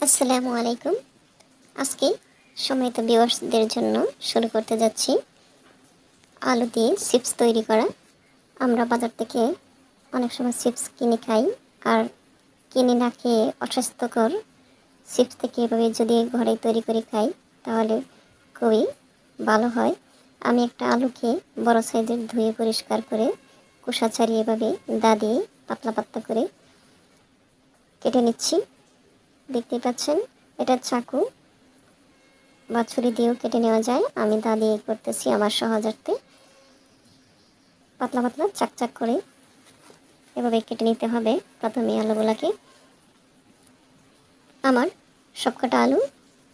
আসসালামু আলাইকুম। আজকে সম্মানিত ভিউয়ার্সদের জন্য শুরু করতে যাচ্ছি আলু দিয়ে চিপস তৈরি করা। আমরা বাজার থেকে অনেক সময় চিপস কিনে খাই, আর কিনে না খেয়ে অস্বাস্থ্যকর চিপস থেকে এভাবে যদি ঘরে তৈরি করে খাই তাহলে খুবই ভালো হয়। আমি একটা আলুকে বড় সাইজের ধুয়ে পরিষ্কার করে খোসা ছাড়িয়ে এভাবে দা দিয়ে পাতলা পাতলা করে কেটে নিচ্ছি। দেখতে পাচ্ছেন, এটা চাকু বা ছুরি দিয়েও কেটে নেওয়া যায়। আমি দা দিয়ে করতেছি আমার সহজার্থে। পাতলা পাতলা চাকচাক করে এভাবে কেটে নিতে হবে প্রথমে আলুগুলাকে। আমার সবকটা আলু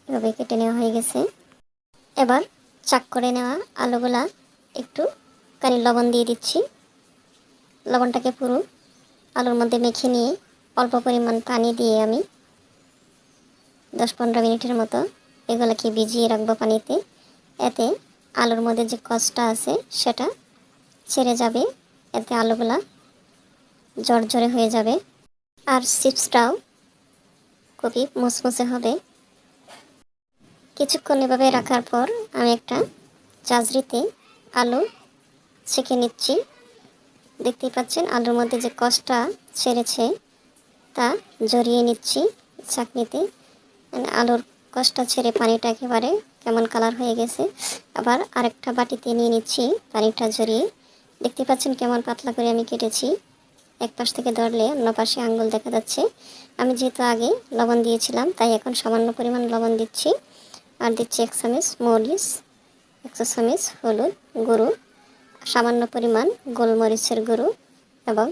এভাবে কেটে নেওয়া হয়ে গেছে। এবার চাক করে নেওয়া আলুগুলা একটু লবণ দিয়ে দিচ্ছি। লবণটাকে পুরো আলুর মধ্যে মেখে নিয়ে অল্প পরিমাণ পানি দিয়ে আমি 10-15 মিনিটের মতো এগুলাকে ভিজিয়ে রাখবো পানিতে। এতে আলুর মধ্যে যে কষটা আছে সেটা ছেড়ে যাবে, এতে আলুগুলা ঝরঝরে হয়ে যাবে আর চিপসটাও খুবই মুসমুসে হবে। কিছুক্ষণ এভাবে রাখার পর আমি একটা চাজরিতে আলু ছেঁকে নিচ্ছি। দেখতেই পাচ্ছেন আলুর মধ্যে যে কষটা ছেড়েছে তা জড়িয়ে নিচ্ছি ছাঁকনিতে। আলুর কষটা ছেড়ে পানিটা একেবারে কেমন কালার হয়ে গেছে। আবার আরেকটা বাটিতে নিয়ে নিচ্ছি পানিটা ঝরিয়ে। দেখতে পাচ্ছেন কেমন পাতলা করে আমি কেটেছি। এক পাশ থেকে ধরলে অন্য পাশে আঙ্গুল দেখা যাচ্ছে। আমি যেহেতু আগে লবণ দিয়েছিলাম তাই এখন সামান্য পরিমাণ লবণ দিচ্ছি। আর দিচ্ছি 1 চামচ মরিচ, 1 চামচ হলুদ গুঁড়ো, সামান্য পরিমাণ গোলমরিচের গুঁড়ো এবং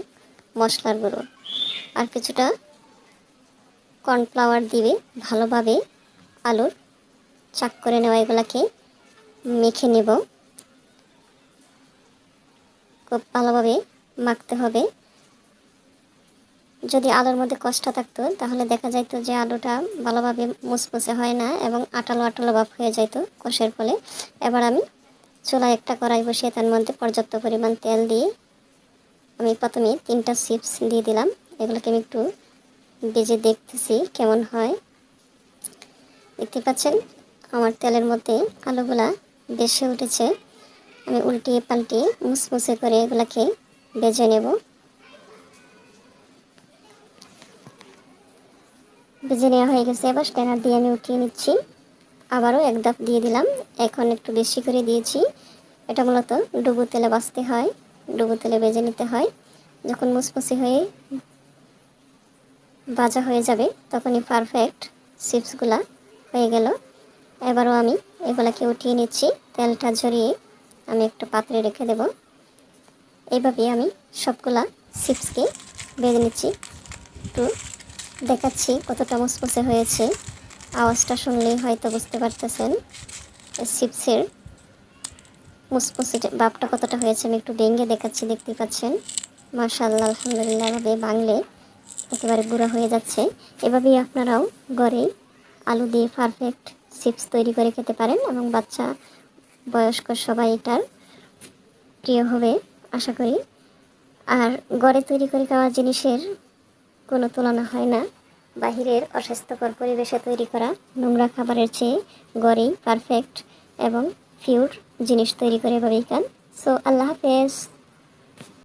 মশলার গুঁড়ো, আর কিছুটা কর্নফ্লাওয়ার দিয়ে ভালোভাবে আলুর চাক করে নেওয়া এগুলাকে মেখে নেব। খুব ভালোভাবে মাখতে হবে। যদি আলুর মধ্যে কষটা থাকতো তাহলে দেখা যাইতো যে আলুটা ভালোভাবে মুসমুসে হয় না এবং আটালো আটালো ভাব হয়ে যেত কষের ফলে। এবার আমি চুলায় একটা কড়াই বসিয়ে তার মধ্যে পর্যাপ্ত পরিমাণ তেল দিয়ে আমি প্রথমে 3টা চিপস দিয়ে দিলাম। এগুলোকে আমি একটু ভেজে দেখতেছি কেমন হয়। দেখতে পাচ্ছেন আমার তেলের মধ্যে আলুগুলা ভেসে উঠেছে। আমি উল্টিয়ে পাল্টিয়ে মুসমুসে করে এগুলাকে ভেজে নেব। ভেজে নেওয়া হয়ে গেছে। এবার স্ট্যানার দিয়ে আমি উঠিয়ে নিচ্ছি। আবারও এক ধাপ দিয়ে দিলাম। এখন একটু বেশি করে দিয়েছি। এটা মূলত ডুবো তেলে ভাজতে হয়, ডুবো তেলে ভেজে নিতে হয়। যখন মুসমুসে হয়ে ভাজা হয়ে যাবে তখনই পারফেক্ট চিপসগুলা হয়ে গেল। এবারও আমি এগুলাকে উঠিয়ে নিচ্ছি। তেলটা ঝরিয়ে আমি একটা পাত্রে রেখে দেব। এইভাবে আমি সবগুলা চিপসকে ভেজে নিচ্ছি। একটু দেখাচ্ছি কতটা মুসমুসে হয়েছে। আওয়াজটা শুনলেই হয়তো বুঝতে পারতেছেন চিপসের মুসমুসে ভাবটা কতটা হয়েছে। আমি একটু ভেঙে দেখাচ্ছি, দেখতে পাচ্ছেন। মাশাআল্লাহ, আলহামদুলিল্লাহ, এভাবে বাংলে একেবারে গুঁড়া হয়ে যাচ্ছে। এভাবেই আপনারাও ঘরে আলু দিয়ে পারফেক্ট চিপস তৈরি করে খেতে পারেন এবং বাচ্চা বয়স্ক সবাই এটার প্রিয় হবে আশা করি। আর ঘরে তৈরি করে খাওয়া জিনিসের কোনো তুলনা হয় না বাহিরের অস্বাস্থ্যকর পরিবেশে তৈরি করা নোংরা খাবারের চেয়ে। ঘরেই পারফেক্ট এবং পিওর জিনিস তৈরি করে এভাবেই খান। সো আল্লাহ হাফেজ।